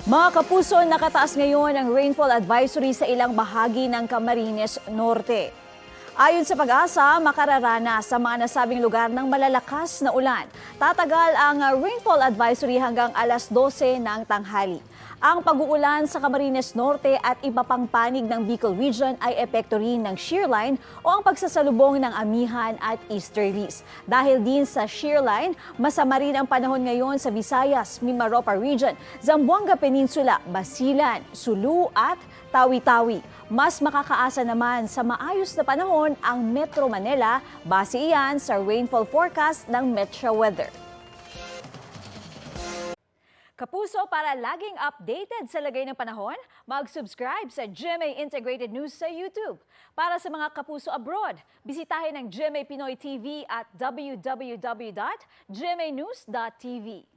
Mga kapuso, nakataas ngayon ang rainfall advisory sa ilang bahagi ng Camarines Norte. Ayon sa Pag-asa, makararanas sa mga nasabing lugar ng malalakas na ulan. Tatagal ang rainfall advisory hanggang alas 12 ng tanghali. Ang pag-uulan sa Camarines Norte at iba pang panig ng Bicol Region ay epekto rin ng shear line o ang pagsasalubong ng amihan at easterlies. Dahil din sa shear line, masama rin ang panahon ngayon sa Visayas, Mimaropa Region, Zamboanga Peninsula, Basilan, Sulu at Tawi-Tawi. Mas makakaasa naman sa maayos na panahon ang Metro Manila, base iyan sa rainfall forecast ng Metro Weather. Kapuso, para laging updated sa lagay ng panahon, mag-subscribe sa GMA Integrated News sa YouTube. Para sa mga kapuso abroad, bisitahin ang GMA Pinoy TV at www.gmanews.tv.